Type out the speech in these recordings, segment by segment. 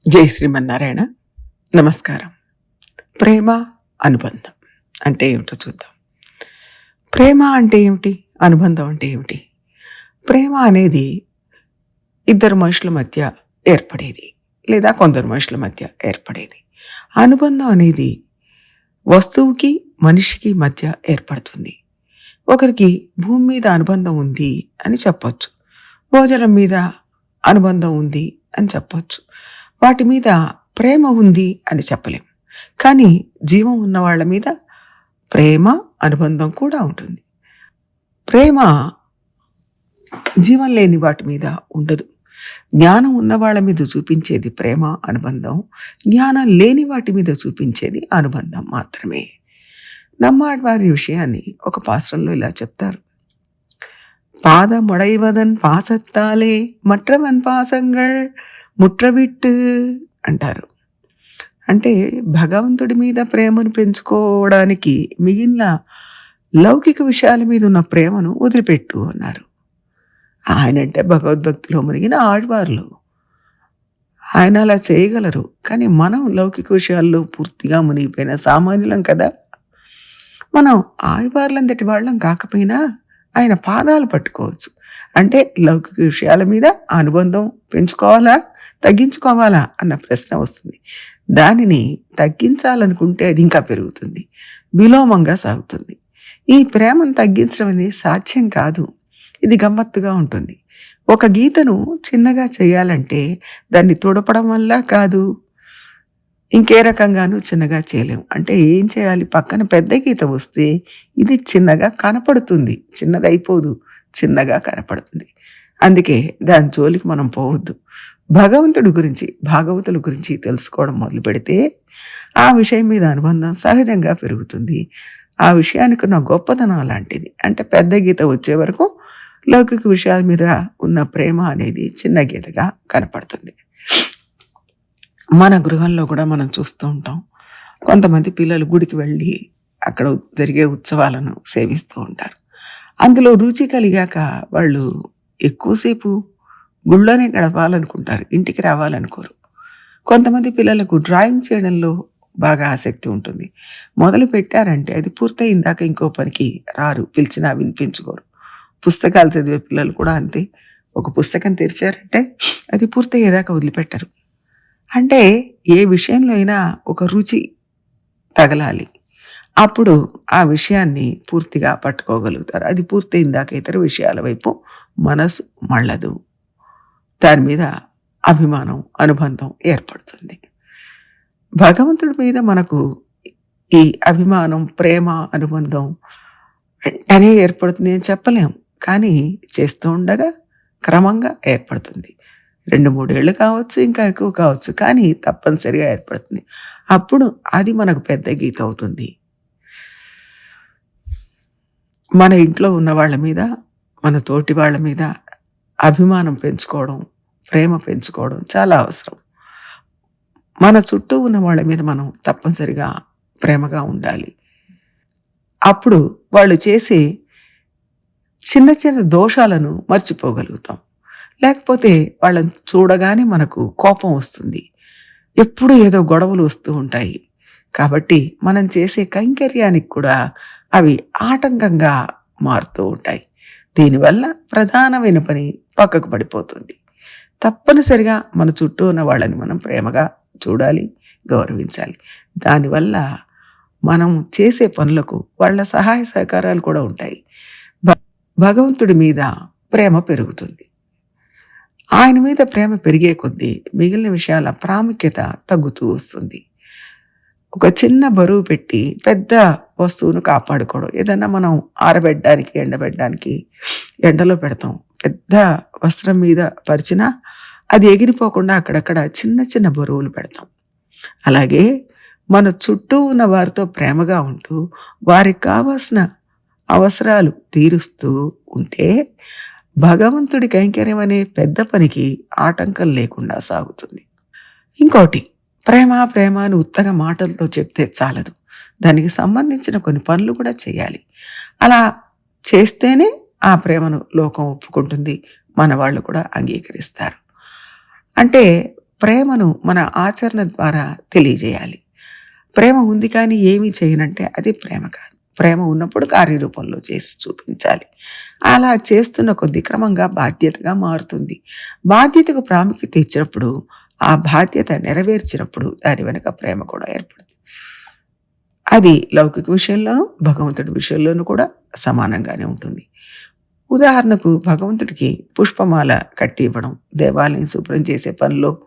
జై శ్రీమన్నారాయణ. నమస్కారం. ప్రేమ, అనుబంధం అంటే ఏమిటో చూద్దాం. ప్రేమ అంటే ఏమిటి? అనుబంధం అంటే ఏమిటి? ప్రేమ అనేది ఇద్దరు మనుషుల మధ్య ఏర్పడేది, లేదా కొందరు మనుషుల మధ్య ఏర్పడేది. అనుబంధం అనేది వస్తువుకి, మనిషికి మధ్య ఏర్పడుతుంది. ఒకరికి భూమి మీద అనుబంధం ఉంది అని చెప్పొచ్చు. భోజనం మీద అనుబంధం ఉంది అని చెప్పొచ్చు. వాటి మీద ప్రేమ ఉంది అని చెప్పలేం. కానీ జీవం ఉన్న వాళ్ళ మీద ప్రేమ, అనుబంధం కూడా ఉంటుంది. ప్రేమ జీవం లేని వాటి మీద ఉండదు. జ్ఞానం ఉన్న వాళ్ళ మీద చూపించేది ప్రేమ, అనుబంధం. జ్ఞానం లేని వాటి మీద చూపించేది అనుబంధం మాత్రమే. నమ్మాడవారి విషయాన్ని ఒక పాశ్రంలో ఇలా చెప్తారు. పాదముడైవదన్ పాసత్తాలే మற்றவன் பாசங்கள் ముట్రవిట్టు అంటారు. అంటే భగవంతుడి మీద ప్రేమను పెంచుకోవడానికి మిగిలిన లౌకిక విషయాల మీద ఉన్న ప్రేమను వదిలిపెట్టు అన్నారు. ఆయనంటే భగవద్భక్తిలో మునిగిన ఆళ్వార్లు, ఆయన అలా చేయగలరు. కానీ మనం లౌకిక విషయాల్లో పూర్తిగా మునిగిపోయిన సామాన్యులం కదా. మనం ఆళ్వార్లంతటి వాళ్ళం కాకపోయినా ఆయన పాదాలు పట్టుకోవచ్చు. అంటే లౌకిక విషయాల మీద అనుబంధం పెంచుకోవాలా, తగ్గించుకోవాలా అన్న ప్రశ్న వస్తుంది. దానిని తగ్గించాలనుకుంటే అది ఇంకా పెరుగుతుంది, విలోమంగా సాగుతుంది. ఈ ప్రేమను తగ్గించడం అనేది సాధ్యం కాదు. ఇది గమ్మత్తుగా ఉంటుంది. ఒక గీతను చిన్నగా చేయాలంటే దాన్ని తుడపడం వల్ల కాదు, ఇంకే రకంగానూ చిన్నగా చేయలేము. అంటే ఏం చేయాలి? పక్కన పెద్ద గీత వస్తే ఇది చిన్నగా కనపడుతుంది, చిన్నదైపోదు, చిన్నగా కనపడుతుంది. అందుకే దాని జోలికి మనం పోవద్దు. భగవంతుడి గురించి, భాగవతుల గురించి తెలుసుకోవడం మొదలు పెడితే ఆ విషయం మీద అనుబంధం సహజంగా పెరుగుతుంది. ఆ విషయానికి ఉన్న గొప్పతనం అలాంటిది. అంటే పెద్ద గీత వచ్చే వరకు లౌకిక విషయాల మీద ఉన్న ప్రేమ అనేది చిన్న గీతగా కనపడుతుంది. మన గృహంలో కూడా మనం చూస్తూ ఉంటాం. కొంతమంది పిల్లలు గుడికి వెళ్ళి అక్కడ జరిగే ఉత్సవాలను సేవిస్తూ ఉంటారు. అందులో రుచి కలిగాక వాళ్ళు ఎక్కువసేపు గుళ్ళోనే గడపాలనుకుంటారు, ఇంటికి రావాలనుకోరు. కొంతమంది పిల్లలకు డ్రాయింగ్ చేయడంలో బాగా ఆసక్తి ఉంటుంది. మొదలు పెట్టారంటే అది పూర్తయిందాక ఇంకో పనికి రారు, పిలిచినా వినిపించుకోరు. పుస్తకాలు చదివే పిల్లలు కూడా అంతే. ఒక పుస్తకం తెరిచారంటే అది పూర్తయ్యేదాకా వదిలిపెట్టరు. అంటే ఏ విషయంలో అయినా ఒక రుచి తగలాలి, అప్పుడు ఆ విషయాన్ని పూర్తిగా పట్టుకోగలుగుతారు. అది పూర్తయిందాక ఇతర విషయాల వైపు మనసు మళ్ళదు. దాని మీద అభిమానం, అనుబంధం ఏర్పడుతుంది. భగవంతుడి మీద మనకు ఈ అభిమానం, ప్రేమ, అనుబంధం వెంటనే ఏర్పడుతుంది అని చెప్పలేం. కానీ చేస్తూ ఉండగా క్రమంగా ఏర్పడుతుంది. 2-3 ఏళ్ళు కావచ్చు, ఇంకా ఎక్కువ కావచ్చు, కానీ తప్పనిసరిగా ఏర్పడుతుంది. అప్పుడు అది మనకు పెద్ద గీత అవుతుంది. మన ఇంట్లో ఉన్న వాళ్ళ మీద, మన తోటి వాళ్ళ మీద అభిమానం పెంచుకోవడం, ప్రేమ పెంచుకోవడం చాలా అవసరం. మన చుట్టూ ఉన్న వాళ్ళ మీద మనం తప్పనిసరిగా ప్రేమగా ఉండాలి. అప్పుడు వాళ్ళు చేసే చిన్న చిన్న దోషాలను మర్చిపోగలుగుతాం. లేకపోతే వాళ్ళని చూడగానే మనకు కోపం వస్తుంది. ఎప్పుడు ఏదో గొడవలు వస్తూ ఉంటాయి. కాబట్టి మనం చేసే కైంకర్యానికి కూడా అవి ఆటంకంగా మారుతూ ఉంటాయి. దీనివల్ల ప్రధానమైన పని పక్కకు పడిపోతుంది. తప్పనిసరిగా మన చుట్టూ ఉన్న వాళ్ళని మనం ప్రేమగా చూడాలి, గౌరవించాలి. దానివల్ల మనం చేసే పనులకు వాళ్ళ సహాయ సహకారాలు కూడా ఉంటాయి. భగవంతుడి మీద ప్రేమ పెరుగుతుంది. ఆయన మీద ప్రేమ పెరిగే కొద్దీ మిగిలిన విషయాల ప్రాముఖ్యత తగ్గుతూ వస్తుంది. ఒక చిన్న బరువు పెట్టి పెద్ద వస్తువును కాపాడుకోవడం, ఏదన్నా మనం ఆరబెట్టడానికి, ఎండబెట్టడానికి ఎండలో పెడతాం. పెద్ద వస్త్రం మీద పరిచినా అది ఎగిరిపోకుండా అక్కడక్కడ చిన్న చిన్న బరువులు పెడతాం. అలాగే మన చుట్టూ ఉన్న వారితో ప్రేమగా ఉంటూ వారికి కావాల్సిన అవసరాలు తీరుస్తూ ఉంటే భగవంతుడి కైంకర్యం అనే పెద్ద పనికి ఆటంకం లేకుండా సాగుతుంది. ఇంకోటి, ప్రేమ ప్రేమ అని ఉత్తగా మాటలతో చెప్తే చాలదు. దానికి సంబంధించిన కొన్ని పనులు కూడా చేయాలి. అలా చేస్తేనే ఆ ప్రేమను లోకం ఒప్పుకుంటుంది, మన వాళ్ళు కూడా అంగీకరిస్తారు. అంటే ప్రేమను మన ఆచరణ ద్వారా తెలియజేయాలి. ప్రేమ ఉంది కానీ ఏమీ చేయనంటే అది ప్రేమ కాదు. ప్రేమ ఉన్నప్పుడు కార్యరూపంలో చేసి చూపించాలి. అలా చేస్తున్న కొద్ది క్రమంగా బాధ్యతగా మారుతుంది. బాధ్యతకు ప్రాముఖ్యత ఇచ్చినప్పుడు, ఆ బాధ్యత నెరవేర్చినప్పుడు దాని వెనుక ప్రేమ కూడా ఏర్పడుతుంది. అది లౌకిక విషయంలోనూ, భగవంతుడి విషయంలోనూ కూడా సమానంగానే ఉంటుంది. ఉదాహరణకు భగవంతుడికి పుష్పమాల కట్టి ఇవ్వడం, దేవాలయం శుభ్రం చేసే పనిలో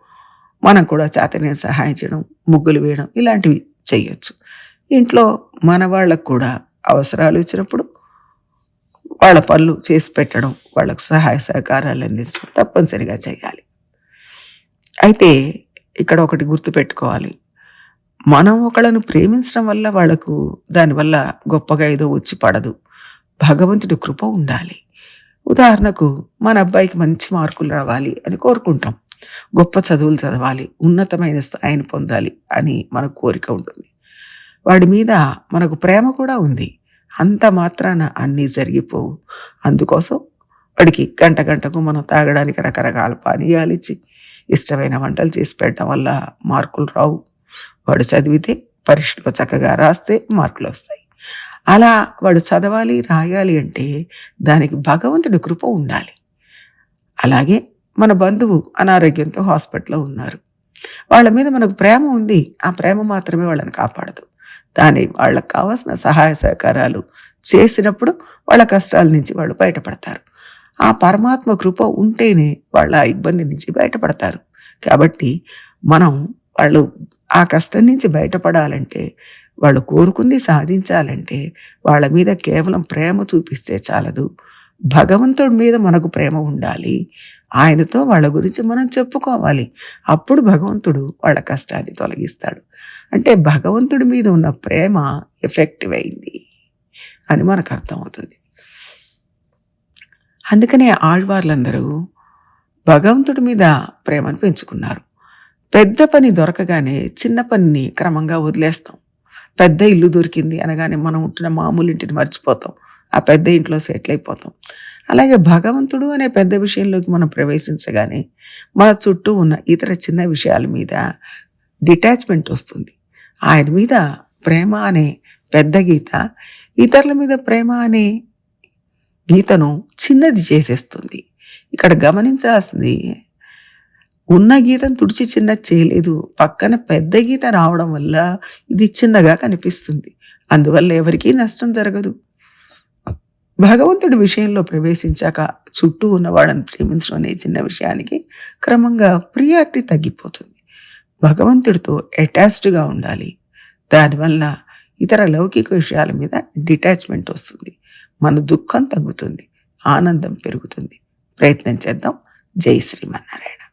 మనం కూడా చేతనైన సహాయం చేయడం, ముగ్గులు వేయడం ఇలాంటివి చేయొచ్చు. ఇంట్లో మన వాళ్ళకు కూడా అవసరాలు వచ్చినప్పుడు వాళ్ళ పనులు చేసి పెట్టడం, వాళ్ళకు సహాయ సహకారాలు అందించడం తప్పనిసరిగా చేయాలి. అయితే ఇక్కడ ఒకటి గుర్తుపెట్టుకోవాలి. మనం ఒకళ్ళను ప్రేమించడం వల్ల వాళ్ళకు దానివల్ల గొప్పగా ఏదో వచ్చి పడదు. భగవంతుడి కృప ఉండాలి. ఉదాహరణకు మన అబ్బాయికి మంచి మార్కులు రావాలి అని కోరుకుంటాం. గొప్ప చదువులు చదవాలి, ఉన్నతమైన స్థాయిని పొందాలి అని మన కోరిక ఉంటుంది. వాడి మీద మనకు ప్రేమ కూడా ఉంది. అంత మాత్రాన అన్నీ జరిగిపోవు. అందుకోసం వాడికి గంట గంటకు మనం తాగడానికి రకరకాల పానీయాలు ఇచ్చి ఇష్టమైన వంటలు చేసి పెట్టడం వల్ల మార్కులు రావు. వాడు చదివితే పరీక్షలో చక్కగా రాస్తే మార్కులు వస్తాయి. అలా వాడు చదవాలి, రాయాలి అంటే దానికి భగవంతుడి కృప ఉండాలి. అలాగే మన బంధువు అనారోగ్యంతో హాస్పిటల్లో ఉన్నారు. వాళ్ళ మీద మనకు ప్రేమ ఉంది. ఆ ప్రేమ మాత్రమే వాళ్ళని కాపాడదు. వాళ్ళకు కావాల్సిన సహాయ సహకారాలు చేసినప్పుడు వాళ్ళ కష్టాల నుంచి వాళ్ళు బయటపడతారు. ఆ పరమాత్మ కృప ఉంటేనే వాళ్ళ ఇబ్బంది నుంచి బయటపడతారు. కాబట్టి మనం వాళ్ళు ఆ కష్టం నుంచి బయటపడాలంటే, వాళ్ళు కోరుకుంది సాధించాలంటే వాళ్ళ మీద కేవలం ప్రేమ చూపిస్తే చాలదు. భగవంతుడి మీద మనకు ప్రేమ ఉండాలి. ఆయనతో వాళ్ళ గురించి మనం చెప్పుకోవాలి. అప్పుడు భగవంతుడు వాళ్ళ కష్టాన్ని తొలగిస్తాడు. అంటే భగవంతుడి మీద ఉన్న ప్రేమ ఎఫెక్టివ్ అయింది అని మనకు అర్థమవుతుంది. అందుకనే ఆళ్వార్లందరూ భగవంతుడి మీద ప్రేమను పెంచుకున్నారు. పెద్ద పని దొరకగానే చిన్న పనిని క్రమంగా వదిలేస్తాం. పెద్ద ఇల్లు దొరికింది అనగానే మనం ఉంటున్న మామూలు ఇంటిని మర్చిపోతాం. ఆ పెద్ద ఇంట్లో సెటిల్ అయిపోతాం. అలాగే భగవంతుడు అనే పెద్ద విషయంలోకి మనం ప్రవేశించగానే మన చుట్టూ ఉన్న ఇతర చిన్న విషయాల మీద డిటాచ్మెంట్ వస్తుంది. ఆయన మీద ప్రేమ అనే పెద్ద గీత ఇతరుల మీద ప్రేమ అనే గీతను చిన్నది చేసేస్తుంది. ఇక్కడ గమనించాల్సింది, ఉన్న గీతను తుడిచి చిన్నది చేయలేదు. పక్కన పెద్ద గీత రావడం వల్ల ఇది చిన్నగా కనిపిస్తుంది. అందువల్ల ఎవరికీ నష్టం జరగదు. భగవంతుడి విషయంలో ప్రవేశించాక చుట్టూ ఉన్న వాళ్ళని ప్రేమించడం అనే చిన్న విషయానికి క్రమంగా ప్రియారిటీ తగ్గిపోతుంది. భగవంతుడితో అటాచ్డ్గా ఉండాలి. దానివల్ల ఇతర లౌకిక విషయాల మీద డిటాచ్మెంట్ వస్తుంది. మన దుఃఖం తగ్గుతుంది, ఆనందం పెరుగుతుంది. ప్రయత్నం చేద్దాం. జై శ్రీమన్నారాయణ.